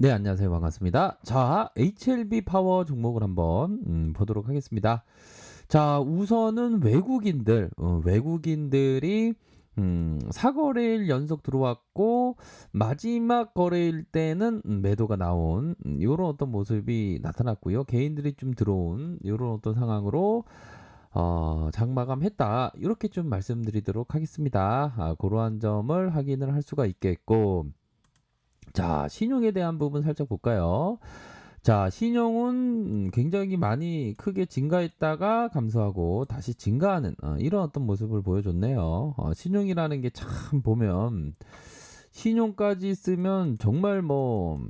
네, 안녕하세요. 반갑습니다. 자, HLB 파워 종목을 한번 보도록 하겠습니다. 자, 우선은 외국인들이 4거래일 연속 들어왔고 마지막 거래일 때는 매도가 나온 요런 어떤 모습이 나타났고요. 개인들이 좀 들어온 요런 어떤 상황으로 장마감했다. 이렇게 좀 말씀드리도록 하겠습니다. 고러한 점을 확인을 할 수가 있겠고, 자, 신용에 대한 부분 살짝 볼까요? 자, 신용은 굉장히 많이 크게 증가했다가 감소하고 다시 증가하는 이런 어떤 모습을 보여줬네요. 신용이라는 게 참 보면 신용까지 쓰면 정말 뭐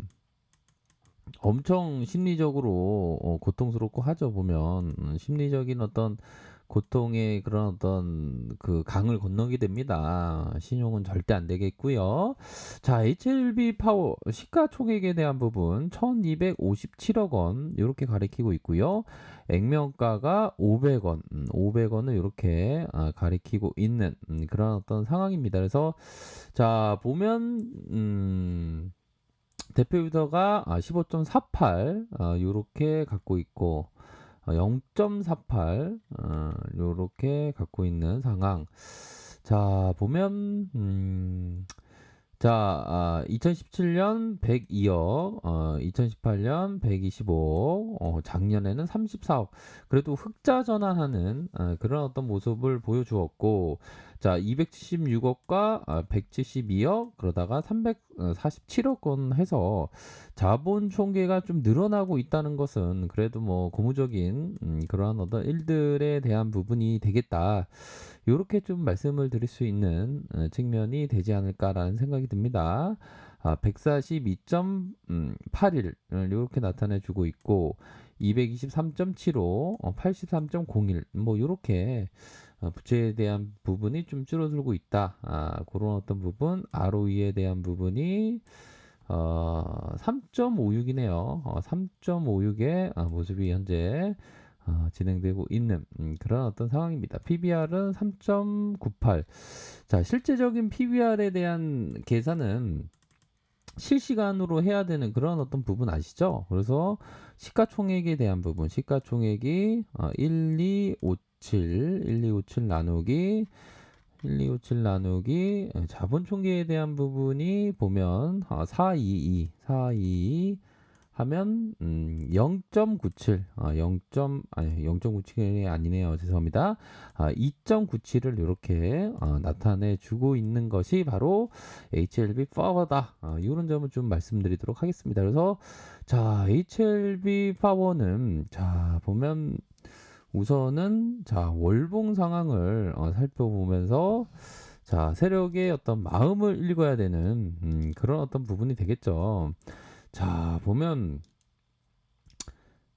엄청 심리적으로 고통스럽고 하죠. 보면 심리적인 어떤 고통의 그런 어떤 그 강을 건너게 됩니다. 신용은 절대 안 되겠고요. 자, HLB 파워 시가총액에 대한 부분 1257억 원 이렇게 가리키고 있고요. 액면가가 500원, 500원을 이렇게 가리키고 있는 그런 어떤 상황입니다. 그래서 자, 보면 대표 유저가 15.48 요렇게 갖고 있고 0.48 요렇게 갖고 있는 상황. 자, 보면 자, 2017년 102억, 2018년 125억, 작년에는 34억. 그래도 흑자 전환하는 그런 어떤 모습을 보여주었고, 자, 276억과 172억, 그러다가 347억 원 해서 자본 총계가 좀 늘어나고 있다는 것은 그래도 뭐 고무적인 그러한 어떤 일들에 대한 부분이 되겠다. 요렇게 좀 말씀을 드릴 수 있는 측면이 되지 않을까라는 생각이 듭니다. 142.81을 요렇게 나타내 주고 있고 223.75, 83.01 뭐 요렇게 부채에 대한 부분이 좀 줄어들고 있다. 그런 어떤 부분, ROE에 대한 부분이 3.56이네요. 3.56의 모습이 현재 진행되고 있는 그런 어떤 상황입니다. PBR은 3.98. 자, 실제적인 PBR에 대한 계산은 실시간으로 해야 되는 그런 어떤 부분 아시죠? 그래서 시가총액에 대한 부분, 시가총액이 1257 나누기 1257 나누기 자본 총계에 대한 부분이 보면 422 하면 0.97 아니 0.97이 아니네요. 죄송합니다. 2.97을 이렇게 나타내 주고 있는 것이 바로 HLB 파워다. 이런 점을 좀 말씀드리도록 하겠습니다. 그래서 자, HLB 파워는 자, 보면 우선은 자, 월봉 상황을 살펴보면서 자, 세력의 어떤 마음을 읽어야 되는 그런 어떤 부분이 되겠죠. 자, 보면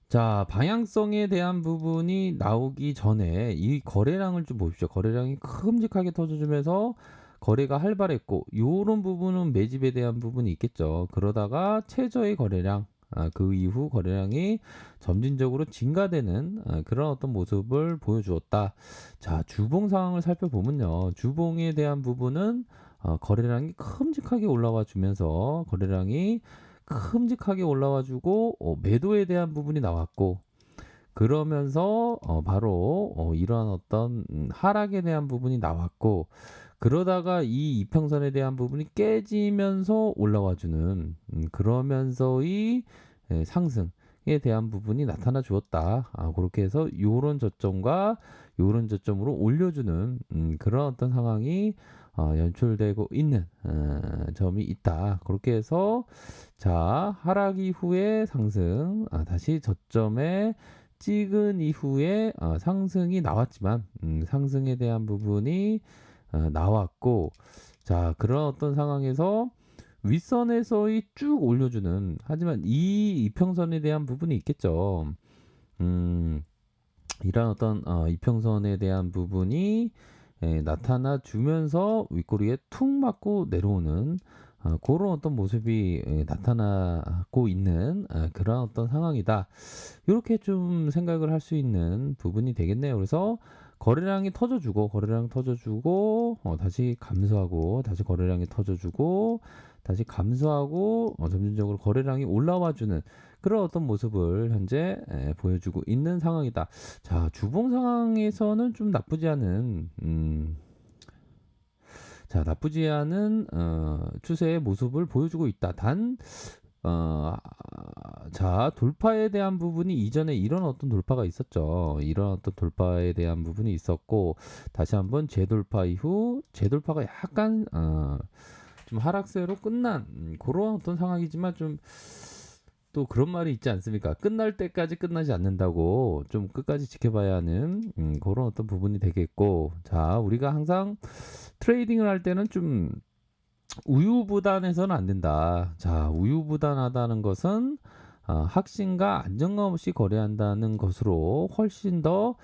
자, 방향성에 대한 부분이 나오기 전에 이 거래량을 좀 보십시오. 거래량이 큼직하게 터져주면서 거래가 활발했고 요런 부분은 매집에 대한 부분이 있겠죠. 그러다가 최저의 거래량 그 이후 거래량이 점진적으로 증가되는 그런 어떤 모습을 보여주었다. 자, 주봉 상황을 살펴보면요. 주봉에 대한 부분은 거래량이 큼직하게 올라와 주면서 거래량이 큼직하게 올라와주고 매도에 대한 부분이 나왔고 그러면서 바로 이러한 어떤 하락에 대한 부분이 나왔고 그러다가 이 이평선에 대한 부분이 깨지면서 올라와주는 그러면서의 상승에 대한 부분이 나타나 주었다. 그렇게 해서 요런 저점과 요런 저점으로 올려주는 그런 어떤 상황이 연출되고 있는 점이 있다. 그렇게 해서 자, 하락 이후에 상승, 다시 저점에 찍은 이후에 상승이 나왔지만 상승에 대한 부분이 나왔고 자, 그런 어떤 상황에서 윗선에서의 쭉 올려주는 하지만 이 이평선에 대한 부분이 있겠죠. 음, 이런 어떤 이평선에 대한 부분이 나타나 주면서 윗꼬리에 툭 맞고 내려오는 그런 어떤 모습이 나타나고 있는 그런 어떤 상황이다. 이렇게 좀 생각을 할 수 있는 부분이 되겠네요. 그래서 거래량이 터져주고 다시 감소하고 다시 거래량이 터져주고 다시 감소하고 점진적으로 거래량이 올라와 주는 그런 어떤 모습을 현재 보여주고 있는 상황이다. 자, 주봉 상황에서는 좀 나쁘지 않은 나쁘지 않은 추세의 모습을 보여주고 있다. 단 어 돌파에 대한 부분이 이전에 이런 어떤 돌파가 있었죠. 이런 어떤 돌파에 대한 부분이 있었고 다시 한번 재돌파 이후 재돌파가 약간 좀 하락세로 끝난 그런 어떤 상황이지만 좀 또 그런 말이 있지 않습니까? 끝날 때까지 끝나지 않는다고 좀 끝까지 지켜봐야 하는 그런 어떤 부분이 되겠고 자 우리가 항상 트레이딩을 할 때는 좀 우유부단해서는 안 된다. 자, 우유부단하다는 것은 확신과 안정감 없이 거래한다는 것으로 훨씬 더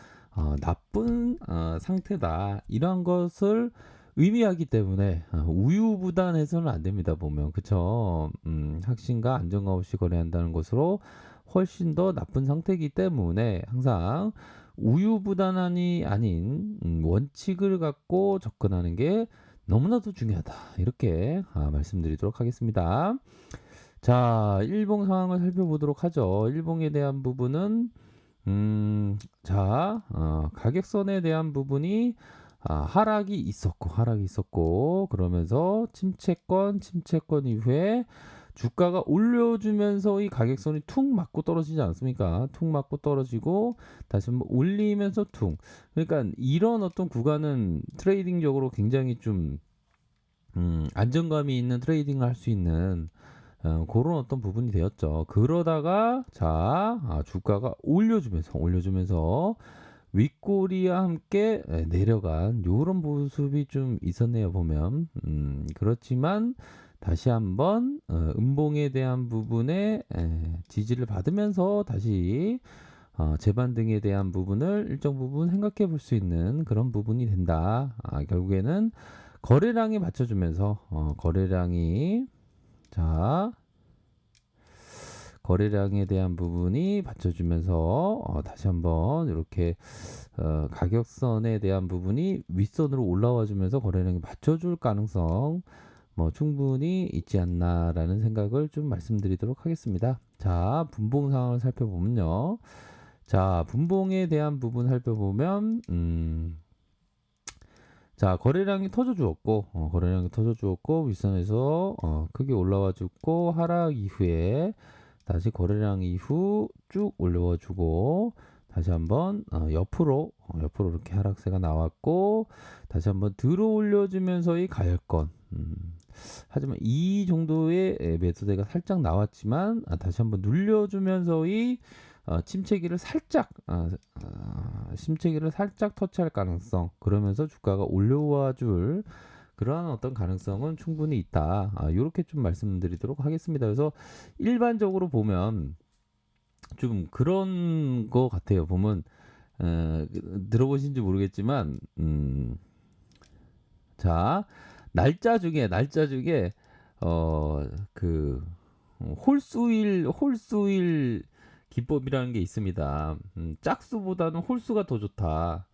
나쁜 상태다. 이러한 것을 의미하기 때문에 우유부단해서는 안 됩니다. 보면 그쵸? 확신과 안정감 없이 거래한다는 것으로 훨씬 더 나쁜 상태이기 때문에 항상 우유부단함이 아닌 원칙을 갖고 접근하는 게 너무나도 중요하다. 이렇게 말씀드리도록 하겠습니다. 자, 일봉 상황을 살펴보도록 하죠. 일봉에 대한 부분은 가격선에 대한 부분이 하락이 있었고 그러면서 침체권 이후에 주가가 올려주면서 이 가격선이 툭 맞고 떨어지지 않습니까? 툭 맞고 떨어지고 다시 한번 올리면서 툭. 그러니까 이런 어떤 구간은 트레이딩적으로 굉장히 좀 안정감이 있는 트레이딩을 할 수 있는 그런 어떤 부분이 되었죠. 그러다가 주가가 올려주면서 윗꼬리와 함께 내려간 요런 모습이 좀 있었네요 보면 그렇지만 다시 한번 음봉에 대한 부분에 지지를 받으면서 다시 재반등에 대한 부분을 일정 부분 생각해 볼 수 있는 그런 부분이 된다. 결국에는 거래량이 맞춰주면서 거래량에 대한 부분이 받쳐주면서 다시 한번 이렇게 가격선에 대한 부분이 윗선으로 올라와 주면서 거래량이 맞춰줄 가능성 뭐 충분히 있지 않나라는 생각을 좀 말씀드리도록 하겠습니다. 자, 분봉 상황을 살펴보면요. 자, 분봉에 대한 부분 살펴보면 자, 거래량이 터져주었고 윗선에서 크게 올라와 줬고 하락 이후에 다시 거래량 이후 쭉 올려와 주고 다시 한번 옆으로 이렇게 하락세가 나왔고 다시 한번 들어 올려주면서의 가열권 하지만 이 정도의 매수대가 살짝 나왔지만 다시 한번 눌려주면서의 침체기를 살짝 터치할 가능성 그러면서 주가가 올려와 줄 그러한 어떤 가능성은 충분히 있다. 이렇게 좀 말씀드리도록 하겠습니다. 그래서 일반적으로 보면 좀 그런 거 같아요. 보면 들어보신지 모르겠지만 자 날짜 중에 그 홀수일 기법이라는 게 있습니다. 짝수보다는 홀수가 더 좋다.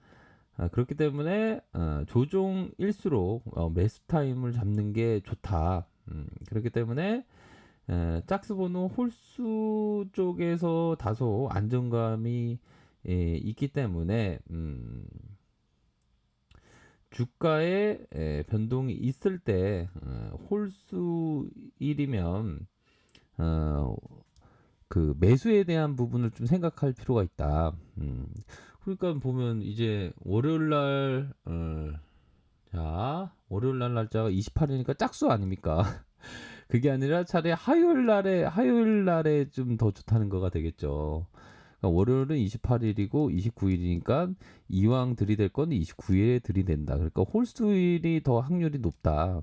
그렇기 때문에 조종일수록 매수 타임을 잡는 게 좋다. 그렇기 때문에 짝수보는 홀수 쪽에서 다소 안정감이 있기 때문에 주가에 변동이 있을 때 홀수일이면 그 매수에 대한 부분을 좀 생각할 필요가 있다. 그러니까 보면 이제 월요일 날 날짜가 28일이니까 짝수 아닙니까? 그게 아니라 차라리 화요일 날에 좀 더 좋다는 거가 되겠죠. 그러니까 월요일은 28일이고 29일이니까 이왕 들이댈 건 29일에 들이댄다. 그러니까 홀수일이 더 확률이 높다.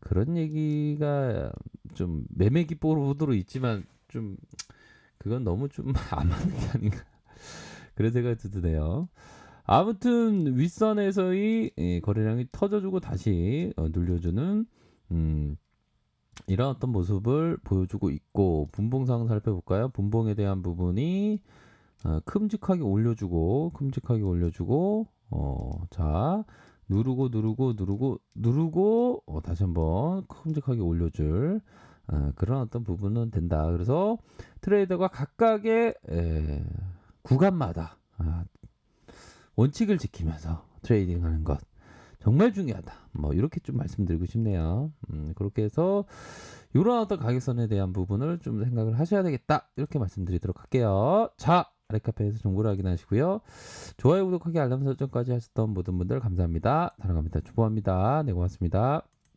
그런 얘기가 좀 매매 기법으로 있지만 좀 그건 너무 좀 안 맞는 게 아닌가 그런 생각이 드네요. 아무튼 윗선에서의 거래량이 터져주고 다시 눌려주는 이런 어떤 모습을 보여주고 있고 분봉상 살펴볼까요? 분봉에 대한 부분이 큼직하게 올려주고 자 누르고 다시 한번 큼직하게 올려줄 그런 어떤 부분은 된다. 그래서 트레이더가 각각의 구간마다 원칙을 지키면서 트레이딩하는 것 정말 중요하다. 뭐 이렇게 좀 말씀드리고 싶네요. 그렇게 해서 요런 어떤 가격선에 대한 부분을 좀 생각을 하셔야 되겠다. 이렇게 말씀드리도록 할게요. 자, 아래카페에서 정보를 확인하시고요. 좋아요, 구독하기, 알람 설정까지 하셨던 모든 분들 감사합니다. 사랑합니다. 축복합니다. 네, 고맙습니다.